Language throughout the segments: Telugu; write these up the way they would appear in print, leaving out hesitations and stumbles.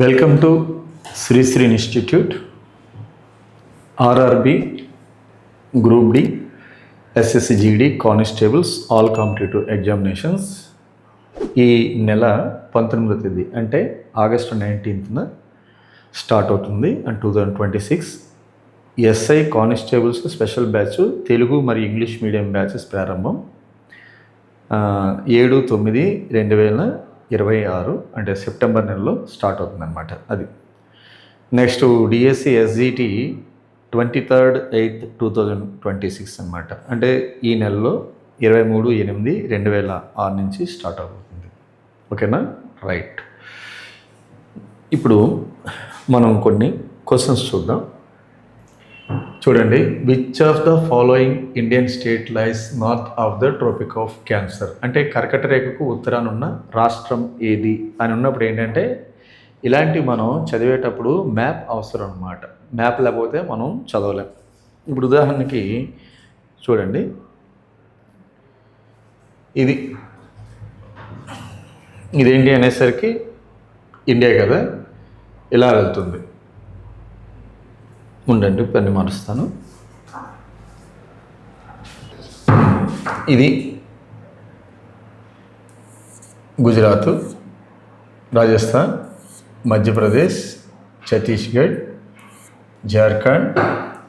Welcome to Shri institute RRB group D SSC GD constables all competitive examinations ఈ నెల 19వ తేదీ అంటే ఆగస్టు 19న స్టార్ట్ అవుతుంది and 2026 SI constables special batch Telugu మరియు ఇంగ్లీష్ మీడియం బ్యాచెస్ ప్రారంభం 7/9/2026 అంటే సెప్టెంబర్ నెలలో స్టార్ట్ అవుతుందన్నమాట. అది next DSC SGT 23rd 8th 2026 అనమాట. అంటే ఈ నెలలో 23/8/2006 నుంచి స్టార్ట్ అవుతుంది. ఓకేనా, రైట్. ఇప్పుడు మనం కొన్ని క్వశ్చన్స్ చూద్దాం. చూడండి, which of the following Indian state lies north of the tropic of cancer? అంటే కర్కట రేఖకు ఉత్తరానున్న రాష్ట్రం ఏది అని ఉన్నప్పుడు ఏంటంటే ఇలాంటివి మనం చదివేటప్పుడు మ్యాప్ అవసరం అన్నమాట. మ్యాప్ లేకపోతే మనం చదవలేం. ఇప్పుడు ఉదాహరణకి చూడండి, ఇదేంటి అనేసరికి ఇండియా కదా, ఇలా వెళ్తుంది. ఉండండి, పెన్ను మారుస్తాను. ఇది గుజరాత్, రాజస్థాన్, మధ్యప్రదేశ్, ఛత్తీస్గఢ్, జార్ఖండ్,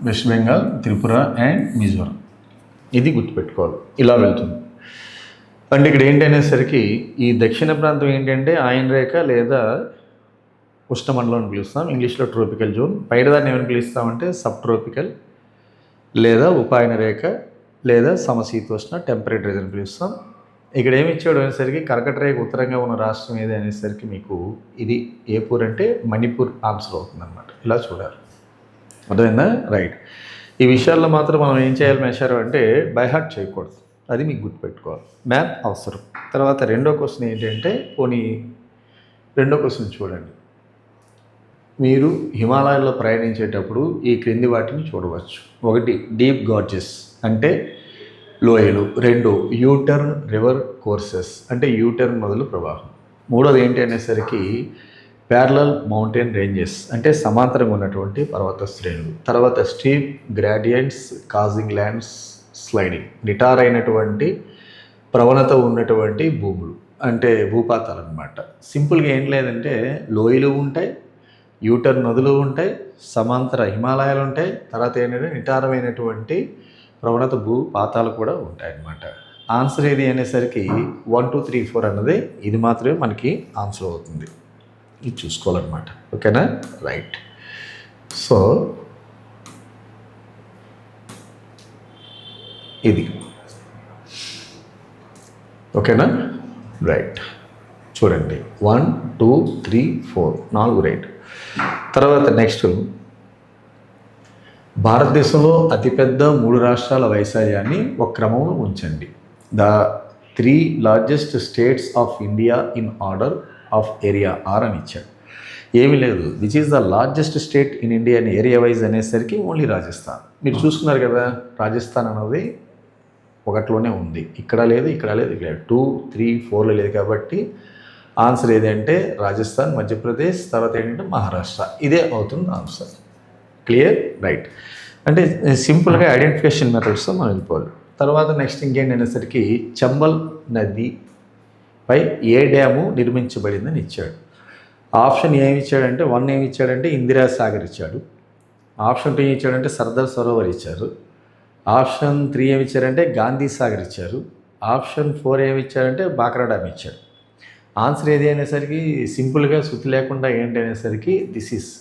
వెస్ట్ బెంగాల్, త్రిపుర అండ్ మిజోరం. ఇది గుర్తుపెట్టుకోవాలి, ఇలా వెళ్తుంది. అంటే ఇక్కడ ఏంటనేసరికి ఈ దక్షిణ ప్రాంతం ఏంటంటే ఆయన రేఖ లేదా ఉష్ణమండలం అని పిలుస్తాం, ఇంగ్లీష్లో ట్రోపికల్ జోన్. పైన దాన్ని ఏమని పిలుస్తామంటే సబ్ ట్రోపికల్ లేదా ఉపాయన రేఖ లేదా సమశీతోష్ణ టెంపరేట్ రీజన్ పిలుస్తాం. ఇక్కడ ఏమి ఇచ్చాడు అనేసరికి కర్కట రేఖ ఉత్తరంగా ఉన్న రాష్ట్రం ఏది అనేసరికి మీకు ఇది ఏ పూర్ అంటే మణిపూర్ ఆన్సర్ అవుతుందన్నమాట. ఇలా చూడాలి, అర్థమైందా? రైట్. ఈ విషయాల్లో మాత్రం మనం ఏం చేయాలి మేషారు అంటే బైహార్ట్ చేయకూడదు, అది మీకు గుర్తుపెట్టుకోవాలి. మ్యాప్ అవసరం. తర్వాత రెండో క్వశ్చన్ ఏంటంటే రెండో క్వశ్చన్ చూడండి. మీరు హిమాలయాల్లో ప్రయాణించేటప్పుడు ఈ క్రింది వాటిని చూడవచ్చు. 1 డీప్ గార్జెస్ అంటే లోయలు. 2 యూటర్న్ రివర్ కోర్సెస్ అంటే యూటర్న్ నదుల ప్రవాహం. 3వది ఏంటి అనేసరికి ప్యారలల్ మౌంటైన్ రేంజెస్ అంటే సమాంతరంగా ఉన్నటువంటి పర్వత శ్రేణులు. తర్వాత స్టీప్ గ్రాడియంట్స్ కాజింగ్ ల్యాండ్స్ స్లైడింగ్, నిటారైనటువంటి ప్రవణత ఉన్నటువంటి భూములు అంటే భూపాతాలు అన్నమాట. సింపుల్గా ఏం లేదంటే లోయలు ఉంటాయి, యూటర్న్ నదులు ఉంటాయి, సమాంతర హిమాలయాలు ఉంటాయి, తర్వాత ఏంటంటే నిటారమైనటువంటి ప్రవణత భూపాతాలు కూడా ఉంటాయి అన్నమాట. ఆన్సర్ ఏది అనేసరికి 1 2 3 4 అన్నది ఇది మాత్రమే మనకి ఆన్సర్ అవుతుంది. ఇది చూసుకోవాలన్నమాట. ఓకేనా, రైట్. సో ఇది ఓకేనా, రైట్. చూడండి 1 2 3 4 4 రైట్. తర్వాత నెక్స్ట్, భారతదేశంలో అతిపెద్ద 3 రాష్ట్రాల వైశాల్యాన్ని ఒక క్రమంలో ఉంచండి. The 3 largest states of India in order of area are అని ఇచ్చాడు. ఏమీ లేదు, which is the largest state in India అని ఏరియా వైజ్ అనేసరికి ఓన్లీ రాజస్థాన్. మీరు చూసుకున్నారు కదా, రాజస్థాన్ అనేది ఒకటిలోనే ఉంది, ఇక్కడ లేదు, ఇక్కడ లేదు, ఇక్కడ 2 3 4లో లేదు. కాబట్టి ఆన్సర్ ఏదంటే రాజస్థాన్, మధ్యప్రదేశ్, తర్వాత ఏంటంటే మహారాష్ట్ర. ఇదే అవుతుంది ఆన్సర్. Clear, right. అంటే సింపుల్గా ఐడెంటిఫికేషన్ మెథడ్స్తో మనం వెళ్ళిపోవాలి. తర్వాత నెక్స్ట్ ఇంకేంటి అనేసరికి చంబల్ నదిపై ఏ డ్యాము నిర్మించబడిందని ఇచ్చాడు. ఆప్షన్ ఏమి ఇచ్చాడంటే 1 ఏమి ఇచ్చాడంటే ఇందిరా సాగర్ ఇచ్చాడు. ఆప్షన్ 2 ఏమి ఇచ్చాడంటే సర్దార్ సరోవర్ ఇచ్చారు. ఆప్షన్ 3 ఏమి ఇచ్చారంటే గాంధీ సాగర్ ఇచ్చారు. ఆప్షన్ 4 ఏమి ఇచ్చారంటే బాక్రా డ్యామ్ ఇచ్చారు. ఆన్సర్ ఏది అనేసరికి సింపుల్గా శృతి లేకుండా ఏంటి అనేసరికి దిస్ ఈస్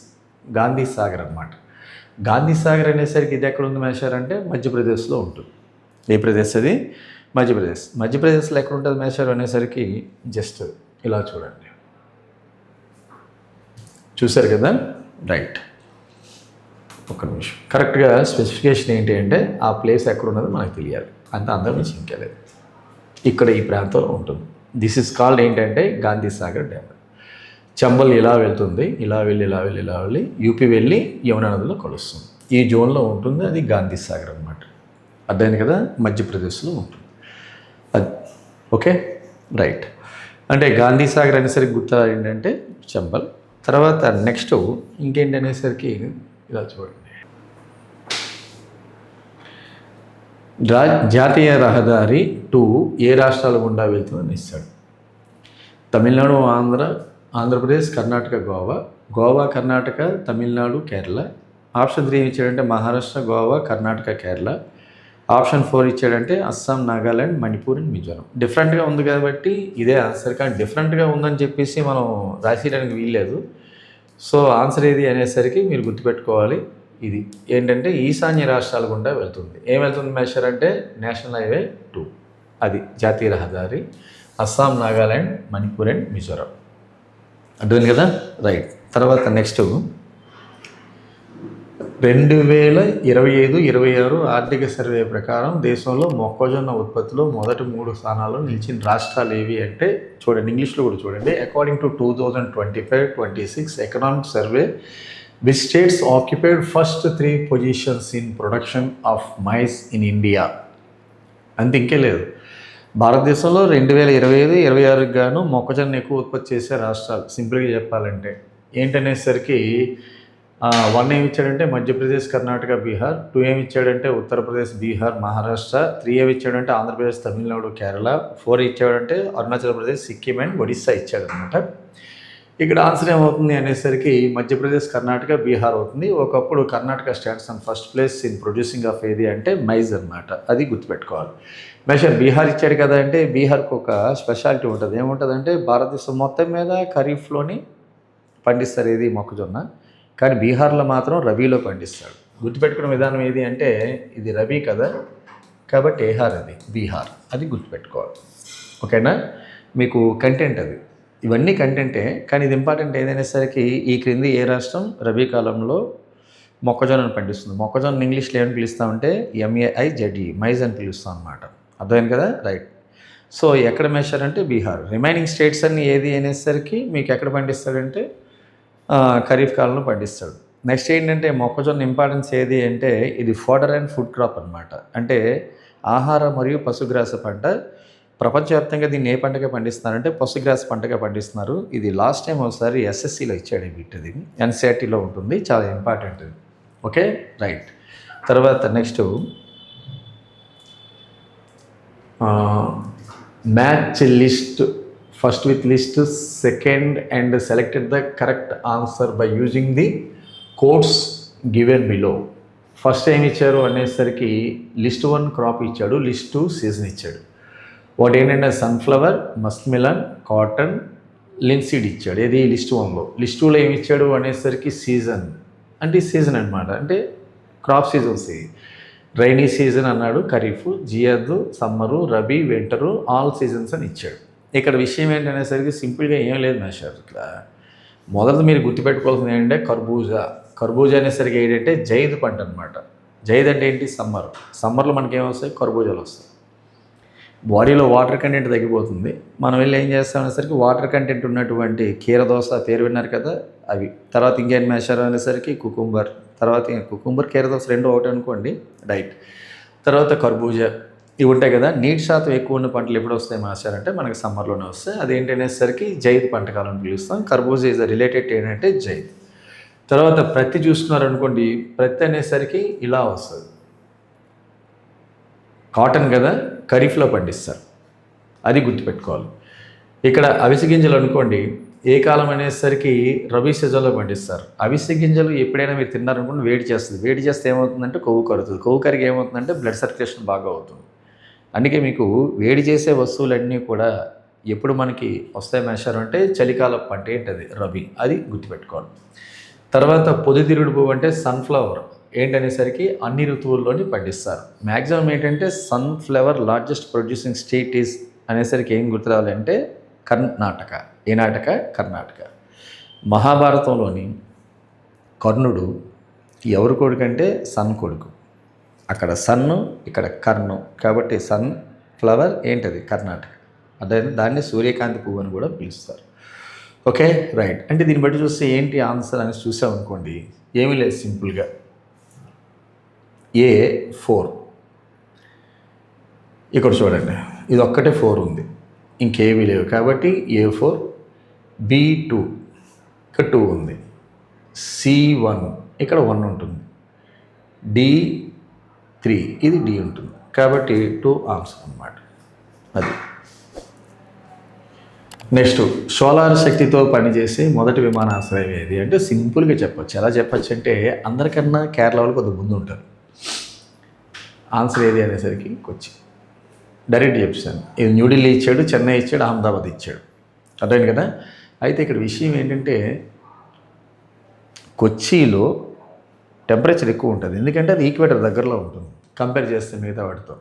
గాంధీ సాగర్ అన్నమాట. గాంధీ సాగర్ అనేసరికి ఇది ఎక్కడ ఉంది మేషారంటే మధ్యప్రదేశ్లో ఉంటుంది. ఏ ప్రదేశ్ అది? మధ్యప్రదేశ్. మధ్యప్రదేశ్లో ఎక్కడ ఉంటుంది మేషారు అనేసరికి జస్ట్ ఇలా చూడండి, చూశారు కదా, రైట్. ఒక్క నిమిషం, కరెక్ట్గా స్పెసిఫికేషన్ ఏంటి అంటే ఆ ప్లేస్ ఎక్కడ ఉన్నదో మనకు తెలియాలి, అంత అందరం నుంచి ఇంకెలేదు. ఇక్కడ ఈ ప్రాంతంలో ఉంటుంది. దిస్ ఇస్ కాల్డ్ ఏంటంటే గాంధీ సాగర్ డ్యామ్. చంబల్ ఇలా వెళ్తుంది, ఇలా వెళ్ళి యూపీ వెళ్ళి యమునా నదిలో కలుస్తుంది. ఈ జోన్లో ఉంటుంది, అది గాంధీ సాగర్ అన్నమాట. అర్థమైంది కదా, మధ్యప్రదేశ్లో ఉంటుంది అది. Okay, right. అంటే గాంధీ సాగర్ అనేసరికి గుర్తు ఏంటంటే చంబల్. తర్వాత నెక్స్ట్ ఇంకేంటి అనేసరికి ఇలా చూడండి, జాతీయ రహదారి 2 ఏ రాష్ట్రాల గుండా వెళ్తుందని ఇస్తాడు. తమిళనాడు, ఆంధ్రప్రదేశ్, కర్ణాటక, గోవా, కర్ణాటక, తమిళనాడు, కేరళ. ఆప్షన్ 3 ఇచ్చాడంటే మహారాష్ట్ర, గోవా, కర్ణాటక, కేరళ. ఆప్షన్ 4 ఇచ్చాడంటే అస్సాం, నాగాల్యాండ్, మణిపూర్ అండ్ మిజోరం. డిఫరెంట్గా ఉంది కాబట్టి ఇదే ఆన్సర్. కానీ డిఫరెంట్గా ఉందని చెప్పేసి మనం రాసేయడానికి వీల్లేదు. సో ఆన్సర్ ఏది అనేసరికి మీరు గుర్తుపెట్టుకోవాలి, ఇది ఏంటంటే ఈశాన్య రాష్ట్రాల గుండా వెళ్తుంది. ఏం వెళ్తుంది మెషర్ అంటే నేషనల్ హైవే 2, అది జాతీయ రహదారి, అస్సాం, నాగాల్యాండ్, మణిపూర్ అండ్ మిజోరం. అర్థమైంది కదా, రైట్. తర్వాత నెక్స్ట్ 2025-26 ఆర్థిక సర్వే ప్రకారం దేశంలో మొక్కజొన్న ఉత్పత్తిలో మొదటి 3 స్థానాల్లో నిలిచిన రాష్ట్రాలు ఏవి అంటే చూడండి, ఇంగ్లీష్లో కూడా చూడండి. According to 2025-26 economic survey, which states occupied first 3 positions in production of maize in India. అంతే, ఇంకే లేదు. భారతదేశంలో 2025-26 గాను మొక్కజొన్న ఎక్కువ ఉత్పత్తి చేసే రాష్ట్రాలు సింపుల్గా చెప్పాలంటే ఏంటనేసరికి 1 ఏమి ఇచ్చాడంటే మధ్యప్రదేశ్, కర్ణాటక, బీహార్. 2 ఏమి ఇచ్చాడంటే ఉత్తరప్రదేశ్, బీహార్, మహారాష్ట్ర. 3 ఏమి ఇచ్చాడంటే ఆంధ్రప్రదేశ్, తమిళనాడు, కేరళ. 4 ఇచ్చాడంటే అరుణాచల్ ప్రదేశ్, సిక్కిం అండ్ ఒడిస్సా ఇచ్చాడనమాట. ఇక్కడ ఆన్సర్ ఏమవుతుంది అనేసరికి మధ్యప్రదేశ్, కర్ణాటక, బీహార్ అవుతుంది. ఒకప్పుడు Karnataka stands on first place in producing of ఏది అంటే మైజ్ అనమాట, అది గుర్తుపెట్టుకోవాలి. మెషర్ బీహార్ ఇచ్చాడు కదా అంటే బీహార్కి ఒక స్పెషాలిటీ ఉంటుంది. ఏముంటుందంటే భారతదేశం మొత్తం మీద ఖరీఫ్లోని పండిస్తారు ఏది మొక్కజొన్న, కానీ బీహార్లో మాత్రం రబీలో పండిస్తాడు. గుర్తుపెట్టుకునే విధానం ఏది అంటే ఇది రబీ కదా, కాబట్టి ఏహార్ అది బీహార్, అది గుర్తుపెట్టుకోవాలి. ఓకేనా, మీకు కంటెంట్ అది, ఇవన్నీ కంటెంటే. కానీ ఇది ఇంపార్టెంట్ ఏదైనాసరికి ఈ క్రింది ఏ రాష్ట్రం రబీ కాలంలో మొక్కజొన్నను పండిస్తుంది. మొక్కజొన్న ఇంగ్లీష్లో ఏమని పిలుస్తామంటే MAIZE, మైజ్ అని పిలుస్తాం అనమాట. అర్థమైంది కదా, రైట్. సో ఎక్కడ మెషర్ అంటే బీహార్. రిమైనింగ్ స్టేట్స్ అన్నీ ఏది అనేసరికి మీకు ఎక్కడ పండిస్తాడంటే ఖరీఫ్ కాలంలో పండిస్తాడు. నెక్స్ట్ ఏంటంటే మొక్కజొన్న ఇంపార్టెన్స్ ఏది అంటే ఇది ఫోడర్ అండ్ ఫుడ్ క్రాప్ అనమాట. అంటే ఆహార మరియు పశుగ్రాస పంట. ప్రపంచవ్యాప్తంగా దీన్ని ఏ పంటగా పండిస్తున్నారంటే పశుగ్రాస పంటగా పండిస్తున్నారు. ఇది లాస్ట్ టైం ఒకసారి SSCలో ఇచ్చాడు బిట్, ఇది NCERTలో ఉంటుంది, చాలా ఇంపార్టెంట్. Okay, right. తర్వాత next match list first with list second and selected the correct answer by using the codes given below. First ఏమి ఇచ్చారు అనేసరికి లిస్ట్ 1 క్రాప్ ఇచ్చాడు, లిస్ట్ 2 సీజన్ ఇచ్చాడు. వాటి ఏంటంటే సన్ఫ్లవర్, మస్క్మిలన్, కాటన్, లిన్సీడ్ ఇచ్చాడు. ఇది లిస్ట్ 1లో. లిస్ట్ 2లో ఏమి ఇచ్చాడు అనేసరికి సీజన్, అంటే సీజన్ అనమాట, అంటే క్రాప్ సీజన్స్. రైనీ సీజన్ అన్నాడు, kharif, zaid, summer, rabi, winter, all seasons అని ఇచ్చాడు. ఇక్కడ విషయం ఏంటనేసరికి సింపుల్గా ఏం లేదు మేషర్. ఇక్కడ మొదట మీరు గుర్తుపెట్టుకోవాల్సింది ఏంటంటే కర్బూజా అనేసరికి ఏంటంటే జైద్ పంట అనమాట. జైద్ అంటే ఏంటి, సమ్మర్లో మనకి ఏమొస్తాయి, కర్బూజాలు వస్తాయి. బాడీలో వాటర్ కంటెంట్ తగ్గిపోతుంది. మనం వెళ్ళి ఏం చేస్తాం అనేసరికి వాటర్ కంటెంట్ ఉన్నటువంటి కీరదోస పేరు విన్నారు కదా, అవి. తర్వాత ఇంకేం మేషర్ అనేసరికి కుకుంబర్. తర్వాత కుకుంబర్, కీరదోస రెండు ఒకటి అనుకోండి, రైట్. తర్వాత కర్బూజా, ఇవి ఉంటాయి కదా. నీటి శాతం ఎక్కువ ఉన్న పంటలు ఎప్పుడు వస్తాయి మాస్టర్ మనకి సమ్మర్లోనే వస్తాయి. అదేంటనేసరికి జైద్ పంటకాలం పిలుస్తాం. కర్బూజా ఈజ్ రిలేటెడ్ ఏంటంటే జైద్. తర్వాత ప్రత్తి చూసుకున్నారనుకోండి, ప్రత్తి అనేసరికి ఇలా వస్తుంది, కాటన్ కదా, ఖరీఫ్లో పండిస్తారు, అది గుర్తుపెట్టుకోవాలి. ఇక్కడ అవిసె గింజలు అనుకోండి, ఏ కాలం అనేసరికి రబీ సీజన్లో పండిస్తారు. అవిసె గింజలు ఎప్పుడైనా మీరు తిన్నారనుకోండి వేడి చేస్తుంది. వేడి చేస్తే ఏమవుతుందంటే కొవ్వు కరుగుతుంది. కొవ్వు కరిగి ఏమవుతుందంటే బ్లడ్ సర్క్యులేషన్ బాగా అవుతుంది. అందుకే మీకు వేడి చేసే వస్తువులన్నీ కూడా ఎప్పుడు మనకి వస్తాయి మేషారు అంటే చలికాలం పంట ఏంటది రబీ, అది గుర్తుపెట్టుకోవాలి. తర్వాత పొద్దుతిరుగుడు పువ్వు అంటే సన్ఫ్లవర్ ఏంటనేసరికి అన్ని ఋతువుల్లోని పండిస్తారు. మ్యాక్సిమం ఏంటంటే sunflower largest producing state is అనేసరికి ఏం గుర్తు రావాలంటే కర్ణాటక. ఏ నాటక? కర్ణాటక. మహాభారతంలోని కర్ణుడు ఎవరు కొడుకు అంటే సన్ కొడుకు. అక్కడ సన్ను, ఇక్కడ కర్ణం, కాబట్టి సన్ ఫ్లవర్ ఏంటది కర్ణాటక. అదే దాన్ని సూర్యకాంతి పువ్వు అని కూడా పిలుస్తారు. Okay, right. అంటే దీన్ని బట్టి చూస్తే ఏంటి ఆన్సర్ అని చూసామనుకోండి, ఏమీ లేదు, సింపుల్గా A4. ఇక్కడ చూడండి, ఇది ఒక్కటే 4 ఉంది, ఇంకేమీ లేవు, కాబట్టి A4. B2 ఇక్కడ 2 ఉంది. C1 ఇక్కడ 1 ఉంటుంది. D3 ఇది D ఉంటుంది. కాబట్టి 2 ఆర్మ్స్ అన్నమాట. అది నెక్స్ట్ సోలార్ శక్తితో పనిచేసే మొదటి విమానాశ్రయం ఏది అంటే సింపుల్గా చెప్పొచ్చు. ఎలా చెప్పచ్చు అంటే అందరికన్నా కేరళ వాళ్ళు కొద్దిగా ముందు ఉంటారు. ఆన్సర్ ఏది అనేసరికి కొచ్చి. డైరెక్ట్ చెప్పాను. ఇది న్యూఢిల్లీ ఇచ్చాడు, చెన్నై ఇచ్చాడు, అహ్మదాబాద్ ఇచ్చాడు. అర్థమైంది కదా. అయితే ఇక్కడ విషయం ఏంటంటే కొచ్చిలో టెంపరేచర్ ఎక్కువ ఉంటుంది. ఎందుకంటే అది ఈక్వేటర్ దగ్గరలో ఉంటుంది కంపేర్ చేస్తే మిగతా వాటితో.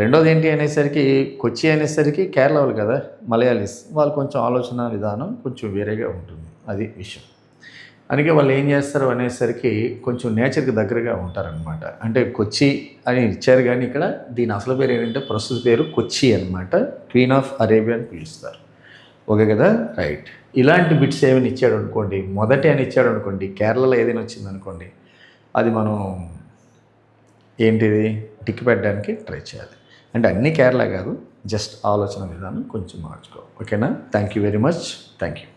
రెండోది ఏంటి అనేసరికి కొచ్చి అనేసరికి కేరళ వాళ్ళు కదా, మలయాళీస్, వాళ్ళు కొంచెం ఆలోచన విధానం కొంచెం వేరేగా ఉంటుంది. అది విషయం. అందుకే వాళ్ళు ఏం చేస్తారు అనేసరికి కొంచెం నేచర్కి దగ్గరగా ఉంటారనమాట. అంటే కొచ్చి అని ఇచ్చారు కానీ ఇక్కడ దీని అసలు పేరు ఏంటంటే ప్రస్తుత పేరు కొచ్చి అనమాట. క్వీన్ ఆఫ్ అరేబియా అని పిలుస్తారు. ఓకే కదా, రైట్. ఇలాంటి బిట్స్ ఏమైనా ఇచ్చాడు అనుకోండి, మొదటి అని ఇచ్చాడు అనుకోండి, కేరళలో ఏదైనా వచ్చింది అనుకోండి, అది మనం ఏంటిది టిక్ పెట్టడానికి ట్రై చేయాలి. అంటే అన్నీ కేరళ కాదు, జస్ట్ ఆలోచన విధానం కొంచెం మార్చుకో. ఓకేనా. Thank you very much. Thank you.